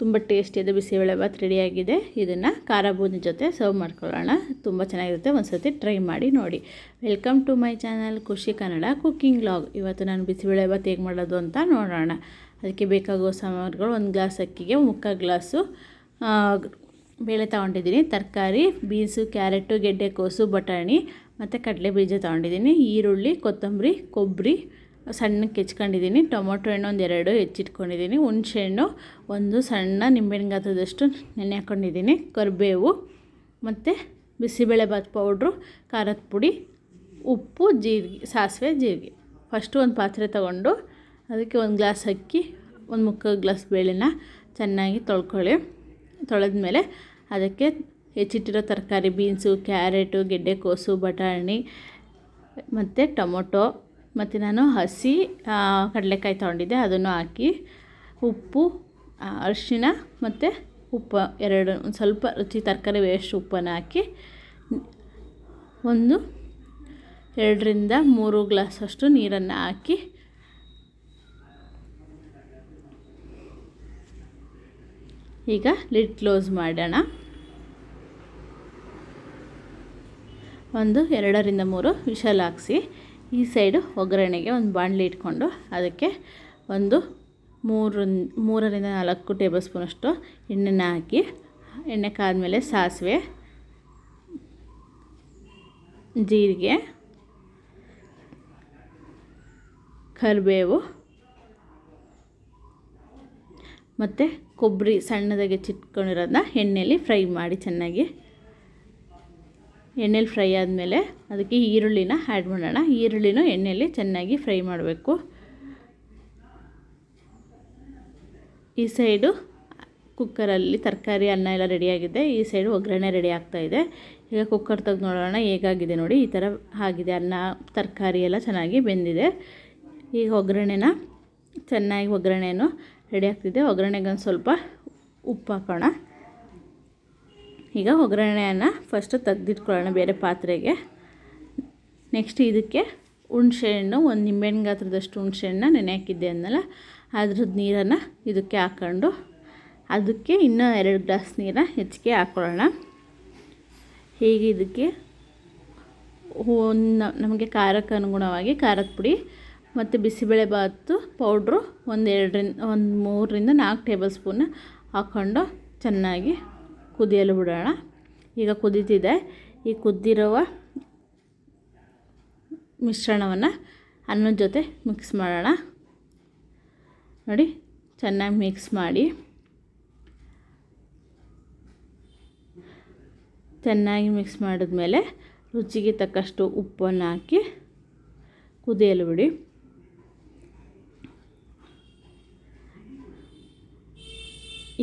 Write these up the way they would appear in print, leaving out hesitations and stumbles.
ತುಂಬ ಟೇಸ್ಟಿಯಾದ ಬಿಸಿಬೇಳೆಭಾತ್ ರೆಡಿಯಾಗಿದೆ. ಇದನ್ನು ಖಾರ ಬೂಂದಿ ಜೊತೆ ಸರ್ವ್ ಮಾಡ್ಕೊಳ್ಳೋಣ. ತುಂಬ ಚೆನ್ನಾಗಿರುತ್ತೆ, ಒಂದು ಸರ್ತಿ ಟ್ರೈ ಮಾಡಿ ನೋಡಿ. ವೆಲ್ಕಮ್ ಟು ಮೈ ಚಾನಲ್ ಖುಷಿ ಕನ್ನಡ ಕುಕ್ಕಿಂಗ್ ವ್ಲಾಗ್. ಇವತ್ತು ನಾನು ಬಿಸಿಬೇಳೆಭಾತ್ ಹೇಗೆ ಮಾಡೋದು ಅಂತ ನೋಡೋಣ. ಅದಕ್ಕೆ ಬೇಕಾಗುವ ಸಾಮಗ್ರಿಗಳು: 1 ಗ್ಲಾಸ್ ಅಕ್ಕಿಗೆ 3/4 ಗ್ಲಾಸು ಬೇಳೆ ತೊಗೊಂಡಿದ್ದೀನಿ. ತರಕಾರಿ ಬೀನ್ಸು, ಕ್ಯಾರೆಟು, ಗೆಡ್ಡೆಕೋಸು, ಬಟಾಣಿ ಮತ್ತು ಕಡಲೆ ಬೀಜ ತೊಗೊಂಡಿದ್ದೀನಿ. ಈರುಳ್ಳಿ, ಕೊತ್ತಂಬರಿ, ಕೊಬ್ಬರಿ ಸಣ್ಣಕ್ಕೆ ಹೆಚ್ಕೊಂಡಿದ್ದೀನಿ. ಟೊಮೊಟೊ ಹಣ್ಣು 1-2 ಹೆಚ್ಚಿಟ್ಕೊಂಡಿದ್ದೀನಿ. ಹುಣಸೆಹಣ್ಣು 1 ಸಣ್ಣ ನಿಂಬೆಹಣ್ಣು ಗಾತ್ರದಷ್ಟು ನೆನೆ ಹಾಕ್ಕೊಂಡಿದ್ದೀನಿ. ಕರಿಬೇವು ಮತ್ತು ಬಿಸಿಬೇಳೆಭಾತ್ ಪೌಡ್ರು, ಖಾರದ ಪುಡಿ, ಉಪ್ಪು, ಜೀರಿಗೆ, ಸಾಸಿವೆ, ಜೀರಿಗೆ. ಫಸ್ಟು ಒಂದು ಪಾತ್ರೆ ತಗೊಂಡು ಅದಕ್ಕೆ 1 ಗ್ಲಾಸ್ ಅಕ್ಕಿ, 1/3 ಗ್ಲಾಸ್ ಬೇಳೆನ ಚೆನ್ನಾಗಿ ತೊಳ್ಕೊಳ್ಳಿ. ತೊಳೆದ್ಮೇಲೆ ಅದಕ್ಕೆ ಹೆಚ್ಚಿಟ್ಟಿರೋ ತರಕಾರಿ ಬೀನ್ಸು, ಕ್ಯಾರೆಟು, ಗೆಡ್ಡೆಕೋಸು, ಬಟಾಣಿ ಮತ್ತು ಟೊಮೊಟೊ ಮತ್ತು ನಾನು ಹಸಿ ಕಡಲೆಕಾಯಿ ತೊಗೊಂಡಿದ್ದೆ, ಅದನ್ನು ಹಾಕಿ ಉಪ್ಪು, ಅರಿಶಿಣ ಮತ್ತು ಉಪ್ಪು ಒಂದು ಸ್ವಲ್ಪ ರುಚಿ ತರಕಾರಿ ವೇಸ್ಟ್ ಉಪ್ಪನ್ನು ಹಾಕಿ 2-3 ಗ್ಲಾಸಷ್ಟು ನೀರನ್ನು ಹಾಕಿ ಈಗ ಲಿಡ್ ಕ್ಲೋಸ್ ಮಾಡೋಣ. 2-3 ವಿಷಲ್ ಹಾಕಿಸಿ ಈ ಸೈಡು ಒಗ್ಗರಣೆಗೆ ಒಂದು ಬಾಣಲಿ ಇಟ್ಕೊಂಡು ಅದಕ್ಕೆ 3-4 ಟೇಬಲ್ ಸ್ಪೂನಷ್ಟು ಎಣ್ಣೆನ ಹಾಕಿ, ಎಣ್ಣೆ ಕಾದ್ಮೇಲೆ ಸಾಸಿವೆ, ಜೀರಿಗೆ, ಕರಿಬೇವು ಮತ್ತು ಕೊಬ್ಬರಿ ಸಣ್ಣದಾಗಿ ಹೆಚ್ಚಿಟ್ಕೊಂಡಿರೋದನ್ನ ಎಣ್ಣೆಯಲ್ಲಿ ಫ್ರೈ ಮಾಡಿ ಚೆನ್ನಾಗಿ. ಎಣ್ಣೆಲಿ ಫ್ರೈ ಆದಮೇಲೆ ಅದಕ್ಕೆ ಈರುಳ್ಳಿನ ಆ್ಯಡ್ ಮಾಡೋಣ. ಈರುಳ್ಳಿನೂ ಎಣ್ಣೆಯಲ್ಲಿ ಚೆನ್ನಾಗಿ ಫ್ರೈ ಮಾಡಬೇಕು. ಈ ಸೈಡು ಕುಕ್ಕರಲ್ಲಿ ತರಕಾರಿ ಅನ್ನ ಎಲ್ಲ ರೆಡಿಯಾಗಿದೆ. ಈ ಸೈಡು ಒಗ್ಗರಣೆ ರೆಡಿ ಆಗ್ತಾಯಿದೆ. ಈಗ ಕುಕ್ಕರ್ ತೆಗೆದು ನೋಡೋಣ ಹೇಗಾಗಿದೆ ನೋಡಿ. ಈ ಥರ ಆಗಿದೆ. ಅನ್ನ ತರಕಾರಿ ಎಲ್ಲ ಚೆನ್ನಾಗಿ ಬೆಂದಿದೆ. ಈಗ ಒಗ್ಗರಣೆಯನ್ನು ರೆಡಿ ಆಗ್ತಿದೆ. ಒಗ್ಗರಣೆಗೆ ಒಂದು ಸ್ವಲ್ಪ ಉಪ್ಪು ಹಾಕೋಣ. ಈಗ ಒಗ್ಗರಣೆಯನ್ನು ಫಸ್ಟು ತೆಗೆದಿಟ್ಕೊಳ್ಳೋಣ ಬೇರೆ ಪಾತ್ರೆಗೆ. ನೆಕ್ಸ್ಟ್ ಇದಕ್ಕೆ ಹುಣಸೆಹಣ್ಣು, 1 ನಿಂಬೆಹಣ್ಣು ಗಾತ್ರದಷ್ಟು ಹುಣಸೆಹಣ್ಣನ್ನ ನೆನೆ ಹಾಕಿದ್ದೆ ಅಂದಲ್ಲ, ಅದ್ರದ್ದು ನೀರನ್ನು ಇದಕ್ಕೆ ಹಾಕ್ಕೊಂಡು ಅದಕ್ಕೆ ಇನ್ನೂ 2 ಗ್ಲಾಸ್ ನೀರನ್ನ ಹೆಚ್ಚಿಗೆ ಹಾಕ್ಕೊಳ್ಳೋಣ. ಹೀಗೆ ಇದಕ್ಕೆ ನಮಗೆ ಖಾರಕ್ಕೆ ಅನುಗುಣವಾಗಿ ಖಾರದ ಪುಡಿ ಮತ್ತು ಬಿಸಿಬೇಳೆಭಾತು ಪೌಡ್ರು 3-4 ಟೇಬಲ್ ಸ್ಪೂನ್ ಹಾಕ್ಕೊಂಡು ಚೆನ್ನಾಗಿ ಕುದಿಯಲು ಬಿಡೋಣ. ಈಗ ಕುದೀತಿದೆ. ಈ ಕುದ್ದಿರುವ ಮಿಶ್ರಣವನ್ನು ಅನ್ನದ ಜೊತೆ ಮಿಕ್ಸ್ ಮಾಡೋಣ. ನೋಡಿ, ಚೆನ್ನಾಗಿ ಮಿಕ್ಸ್ ಮಾಡಿ ಚೆನ್ನಾಗಿ ಮಿಕ್ಸ್ ಮಾಡಿದ್ಮೇಲೆ ರುಚಿಗೆ ತಕ್ಕಷ್ಟು ಉಪ್ಪನ್ನು ಹಾಕಿ ಕುದಿಯಲು ಬಿಡಿ.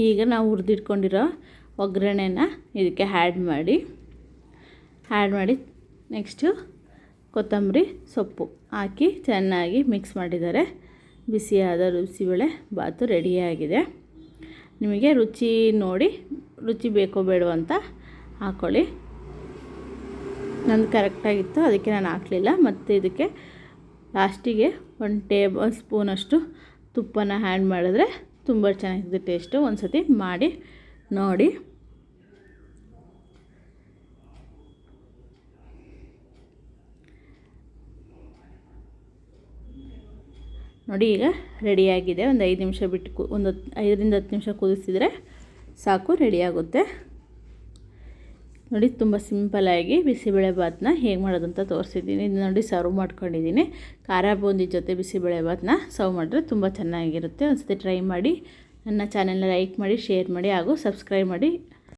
ಈಗ ನಾವು ಹುರಿದಿಟ್ಕೊಂಡಿರೋ ಒಗ್ಗರಣೆನ ಇದಕ್ಕೆ ಆ್ಯಡ್ ಮಾಡಿ ನೆಕ್ಸ್ಟು ಕೊತ್ತಂಬರಿ ಸೊಪ್ಪು ಹಾಕಿ ಚೆನ್ನಾಗಿ ಮಿಕ್ಸ್ ಮಾಡಿದ್ದಾರೆ. ಬಿಸಿಯಾದ ಬಿಸಿಬೇಳೆಭಾತು ರೆಡಿಯಾಗಿದೆ. ನಿಮಗೆ ರುಚಿ ನೋಡಿ, ರುಚಿ ಬೇಕೋ ಬೇಡವೋ ಅಂತ ಹಾಕ್ಕೊಳ್ಳಿ. ನಂದು ಕರೆಕ್ಟಾಗಿತ್ತು, ಅದಕ್ಕೆ ನಾನು ಹಾಕಲಿಲ್ಲ. ಮತ್ತು ಇದಕ್ಕೆ ಲಾಸ್ಟಿಗೆ 1 ಟೇಬಲ್ ಸ್ಪೂನಷ್ಟು ತುಪ್ಪನ ಆ್ಯಡ್ ಮಾಡಿದ್ರೆ ತುಂಬ ಚೆನ್ನಾಗಿದೆ ಟೇಸ್ಟು. ಒಂದು ಸತಿ ಮಾಡಿ ನೋಡಿ. ನೋಡಿ, ಈಗ ರೆಡಿಯಾಗಿದೆ. ಒಂದು 5 ನಿಮಿಷ ಬಿಟ್ಟು 5-10 ನಿಮಿಷ ಕುದಿಸಿದರೆ ಸಾಕು, ರೆಡಿಯಾಗುತ್ತೆ. ನೋಡಿ, ತುಂಬ ಸಿಂಪಲ್ಲಾಗಿ ಬಿಸಿಬೇಳೆಭಾತನ್ನ ಹೇಗೆ ಮಾಡೋದು ಅಂತ ತೋರಿಸಿದ್ದೀನಿ. ಇದು ನೋಡಿ ಸರ್ವ್ ಮಾಡ್ಕೊಂಡಿದ್ದೀನಿ. ಖಾರ ಬೂಂದಿ ಜೊತೆ ಬಿಸಿಬೇಳೆಭಾತನ್ನ ಸರ್ವ್ ಮಾಡಿದ್ರೆ ತುಂಬ ಚೆನ್ನಾಗಿರುತ್ತೆ. ಒಂದು ಸತಿ ಟ್ರೈ ಮಾಡಿ. ನನ್ನ ಚಾನೆಲ್ನ ಲೈಕ್ ಮಾಡಿ, ಶೇರ್ ಮಾಡಿ ಹಾಗೂ ಸಬ್ಸ್ಕ್ರೈಬ್ ಮಾಡಿ.